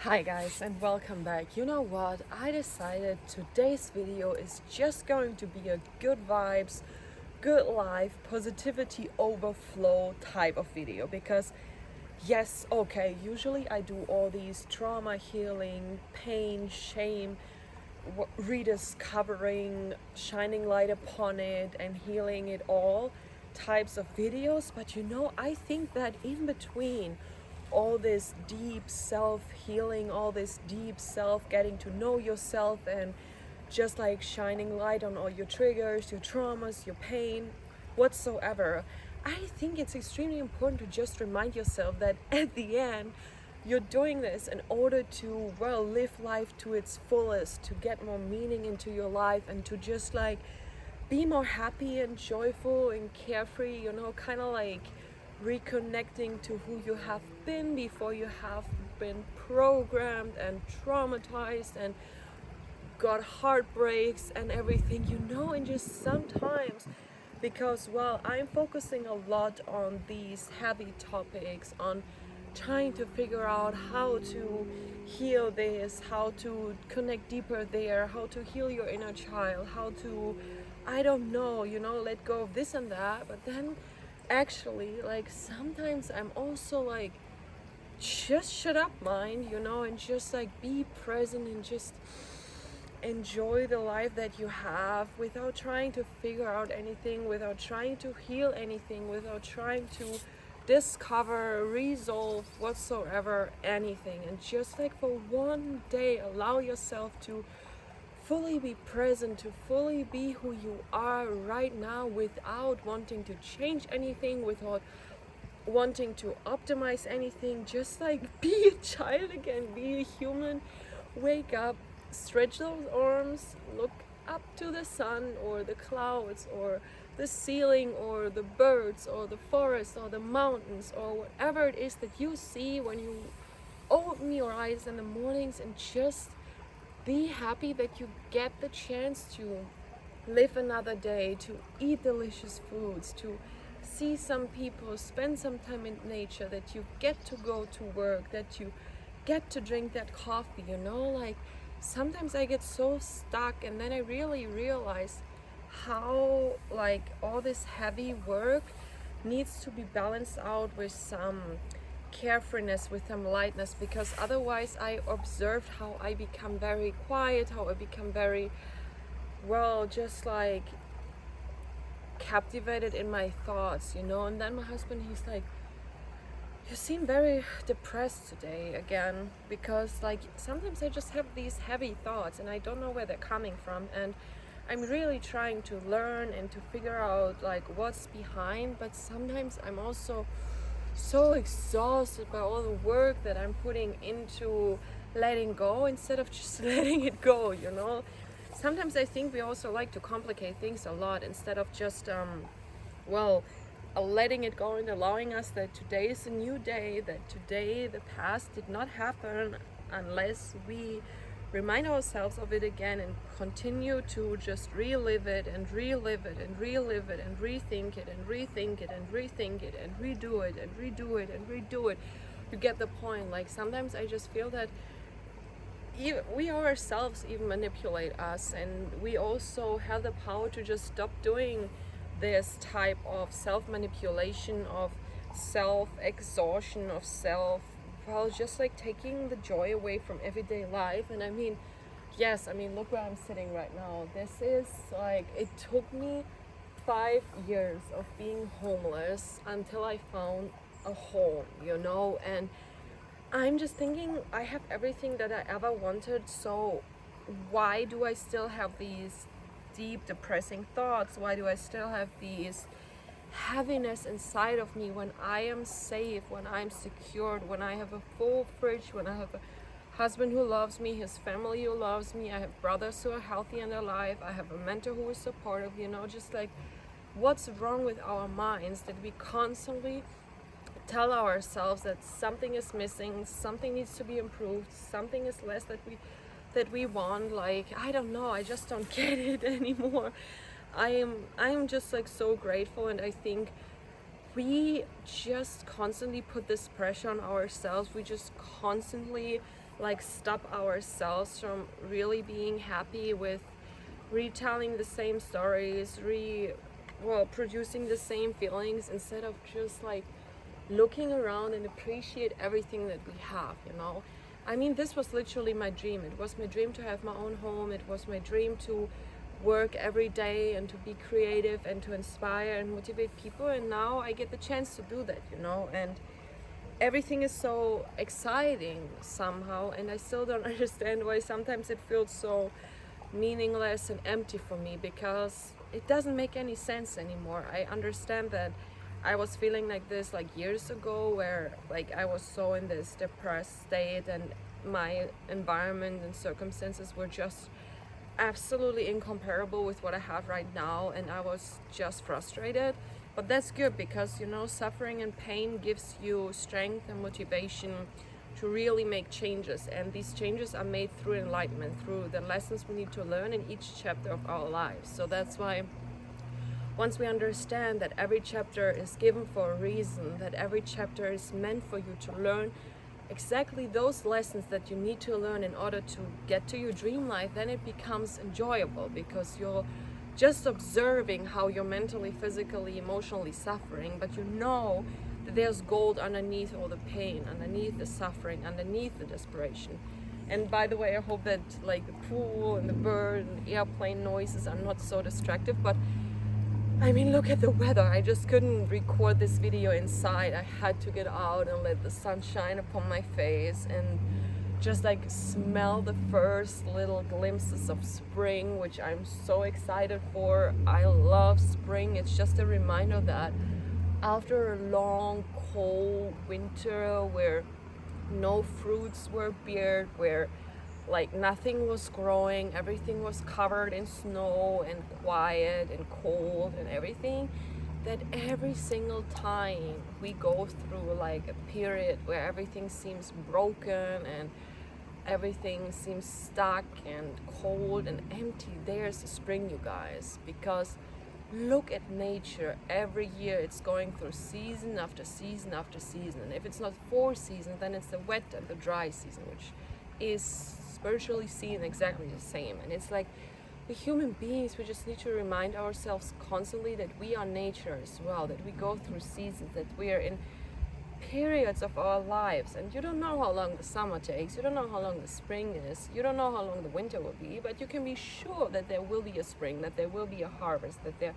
Hi guys, and welcome back. You know what? I decided today's video is just going to be a good vibes, good life, positivity overflow type of video because yes, okay, usually I do all these trauma healing, pain, shame, rediscovering, shining light upon it and healing it all types of videos, but I think that in between all this deep self healing, all this deep self getting to know yourself, and just like shining light on all your triggers, your traumas, your pain, whatsoever, I think it's extremely important to just remind yourself that at the end, you're doing this in order to, well, live life to its fullest, to get more meaning into your life, and to just like be more happy and joyful and carefree, kind of like reconnecting to who you have been before you have been programmed and traumatized and got heartbreaks and everything, and just sometimes, because, well, I'm focusing a lot on these heavy topics, on trying to figure out how to heal this, how to connect deeper there, how to heal your inner child, how to, I don't know, let go of this and that. But then actually, like, sometimes I'm also like, just shut up, mind, and just like be present and just enjoy the life that you have without trying to figure out anything, without trying to heal anything, without trying to discover, resolve whatsoever anything. And just like for one day, allow yourself to fully be present, to fully be who you are right now without wanting to change anything, without wanting to optimize anything. Just like be a child again, be a human, wake up, stretch those arms, look up to the sun or the clouds or the ceiling or the birds or the forest or the mountains or whatever it is that you see when you open your eyes in the mornings, and just be happy that you get the chance to live another day, to eat delicious foods, to see some people, spend some time in nature, that you get to go to work, that you get to drink that coffee, like sometimes I get so stuck, and then I really realize how like all this heavy work needs to be balanced out with some carefreeness, with some lightness, because otherwise I observed how I become very quiet, how I become very, well, just like captivated in my thoughts, and then my husband, he's like, you seem very depressed today again, because like sometimes I just have these heavy thoughts and I don't know where they're coming from, and I'm really trying to learn and to figure out like what's behind. But sometimes I'm also so exhausted by all the work that I'm putting into letting go instead of just letting it go. Sometimes I think we also like to complicate things a lot instead of just well, letting it go and allowing us that today is a new day, that today the past did not happen, unless we remind ourselves of it again and continue to just relive it and relive it and relive it and rethink it and rethink it and rethink it and redo it and redo it and redo it. You get the point. Like sometimes I just feel that we ourselves even manipulate us, and we also have the power to just stop doing this type of self-manipulation, of self-exhaustion, of well, just like taking the joy away from everyday life. And I mean, yes, I mean, look where I'm sitting right now. This is like, it took me 5 years of being homeless until I found a home, and I'm just thinking I have everything that I ever wanted, so why do I still have these deep depressing thoughts? Why do I still have these heaviness inside of me when I am safe, when I'm secured, when I have a full fridge, when I have a husband who loves me, his family who loves me, I have brothers who are healthy and alive, I have a mentor who is supportive, just like, what's wrong with our minds that we constantly tell ourselves that something is missing, something needs to be improved, something is less that we want? Like, I don't know, I just don't get it anymore. I am just like so grateful, and I think we just constantly put this pressure on ourselves. We just constantly like stop ourselves from really being happy with retelling the same stories, producing the same feelings, instead of just like looking around and appreciate everything that we have, you know. I mean, this was literally my dream. It was my dream to have my own home. It was my dream to work every day and to be creative and to inspire and motivate people, and now I get the chance to do that, you know. And everything is so exciting somehow, and I still don't understand why sometimes it feels so meaningless and empty for me, because it doesn't make any sense anymore. I understand that I was feeling like this like years ago, where like I was so in this depressed state and my environment and circumstances were just absolutely incomparable with what I have right now, and I was just frustrated. But that's good, because you know, suffering and pain gives you strength and motivation to really make changes, and these changes are made through enlightenment, through the lessons we need to learn in each chapter of our lives. So that's why once we understand that every chapter is given for a reason, that every chapter is meant for you to learn exactly those lessons that you need to learn in order to get to your dream life, then it becomes enjoyable, because you're just observing how you're mentally, physically, emotionally suffering, but you know that there's gold underneath all the pain, underneath the suffering, underneath the desperation. And by the way, I hope that like the pool and the bird and the airplane noises are not so distractive, but I mean, look at the weather. I just couldn't record this video inside. I had to get out and let the sun shine upon my face and just like smell the first little glimpses of spring, which I'm so excited for. I love spring. It's just a reminder that after a long, cold winter where no fruits were beared, where like nothing was growing, everything was covered in snow and quiet and cold and everything, that every single time we go through like a period where everything seems broken and everything seems stuck and cold and empty, there's a spring, you guys. Because look at nature. Every year it's going through season after season after season, and if it's not 4 seasons, then it's the wet and the dry season, which is spiritually seen exactly the same. And it's like the human beings, we just need to remind ourselves constantly that we are nature as well, that we go through seasons, that we are in periods of our lives, and you don't know how long the summer takes, you don't know how long the spring is, you don't know how long the winter will be, but you can be sure that there will be a spring, that there will be a harvest, that there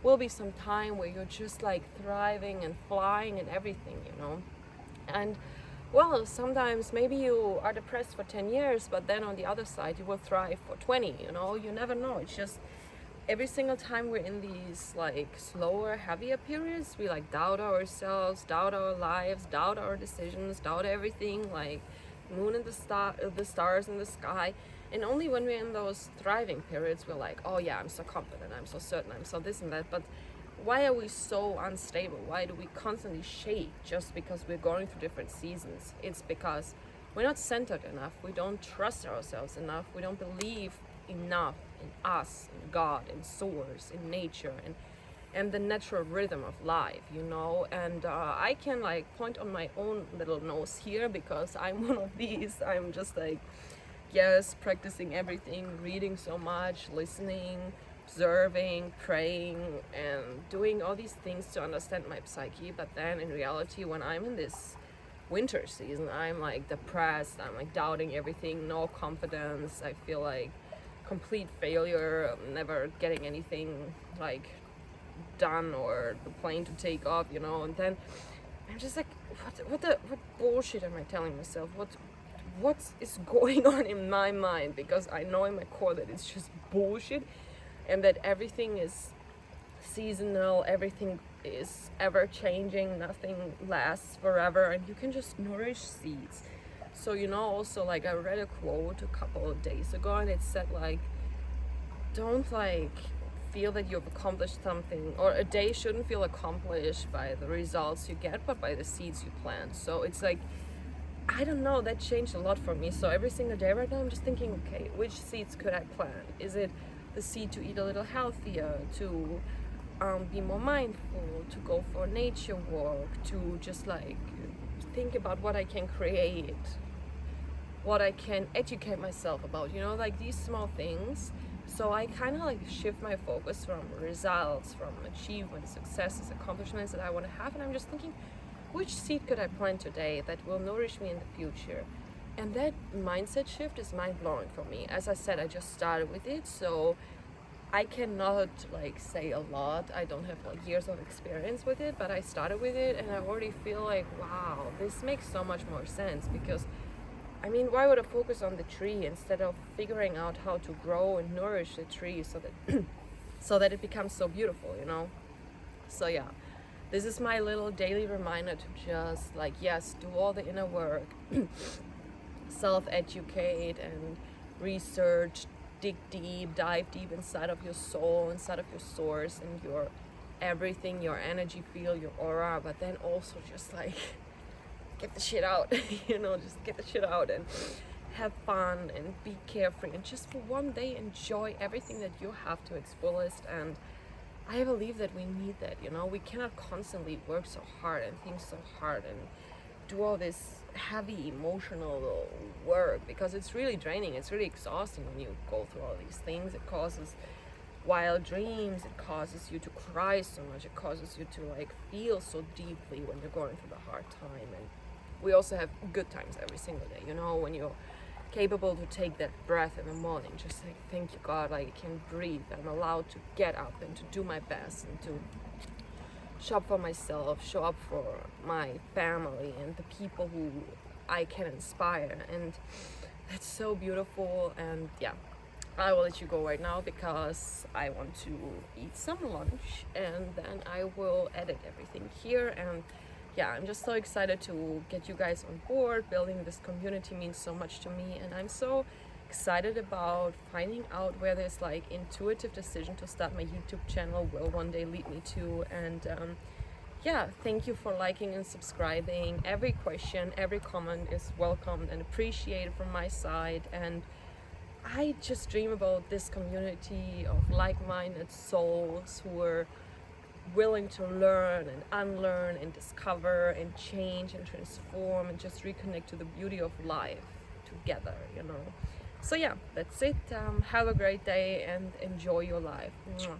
will be some time where you're just like thriving and flying and everything, you know. And well, sometimes maybe you are depressed for 10 years, but then on the other side you will thrive for 20, you know. You never know. It's just every single time we're in these like slower, heavier periods, we like doubt ourselves, doubt our lives, doubt our decisions, doubt everything, like moon and the stars in the sky. And only when we're in those thriving periods, we're like, oh yeah, I'm so confident, I'm so certain, I'm so this and that. But why are we so unstable? Why do we constantly shake just because we're going through different seasons? It's because we're not centered enough. We don't trust ourselves enough. We don't believe enough in us, in God, in source, in nature, and the natural rhythm of life, you know. And I can like point on my own little nose here, because I'm one of these. I'm just like, yes, practicing everything, reading so much, listening, observing, praying, and doing all these things to understand my psyche. But then in reality, when I'm in this winter season, I'm like depressed, I'm like doubting everything, no confidence, I feel like complete failure, never getting anything like done or the plane to take off, you know. And then I'm just like, what bullshit am I telling myself? What is going on in my mind? Because I know in my core that it's just bullshit, and that everything is seasonal, everything is ever changing, nothing lasts forever, and you can just nourish seeds. So, you know, also like I read a quote a couple of days ago, and it said like, don't like feel that you've accomplished something, or a day shouldn't feel accomplished by the results you get, but by the seeds you plant. So it's like, I don't know, that changed a lot for me. So every single day right now I'm just thinking, okay, which seeds could I plant? Is it the seed to eat a little healthier, to be more mindful, to go for nature walk, to just like think about what I can create what I can educate myself about, you know, like these small things. So I kind of like shift my focus from results, from achievements, successes, accomplishments that I want to have, and I'm just thinking, which seed could I plant today that will nourish me in the future? And that mindset shift is mind blowing for me. As I said, I just started with it, so I cannot like say a lot. I don't have like years of experience with it, but I started with it and I already feel like, wow, this makes so much more sense. Because I mean, why would I focus on the tree instead of figuring out how to grow and nourish the tree so that so that it becomes so beautiful, you know? So yeah, this is my little daily reminder to just like, yes, do all the inner work, self-educate and research, dig deep, dive deep inside of your soul, inside of your source and your everything, your energy field, your aura, but then also just like get the shit out, you know, just get the shit out and have fun and be carefree and just for one day enjoy everything that you have to its fullest. And I believe that we need that, you know, we cannot constantly work so hard and think so hard and do all this heavy emotional work, because it's really draining, it's really exhausting when you go through all these things. It causes wild dreams, it causes you to cry so much, it causes you to like feel so deeply when you're going through the hard time. And we also have good times every single day, you know, when you're capable to take that breath in the morning, just like, thank you God, like I can breathe, I'm allowed to get up and to do my best and to show up for myself, show up for my family and the people who I can inspire. And it's so beautiful. And yeah, I will let you go right now because I want to eat some lunch and then I will edit everything here. And yeah, I'm just so excited to get you guys on board. Building this community means so much to me, and I'm so excited about finding out where this like intuitive decision to start my YouTube channel will one day lead me to. And yeah, thank you for liking and subscribing. Every question, every comment is welcomed and appreciated from my side. And I just dream about this community of like-minded souls who are willing to learn and unlearn and discover and change and transform and just reconnect to the beauty of life together, you know. So yeah, that's it. Have a great day and enjoy your life. Mwah.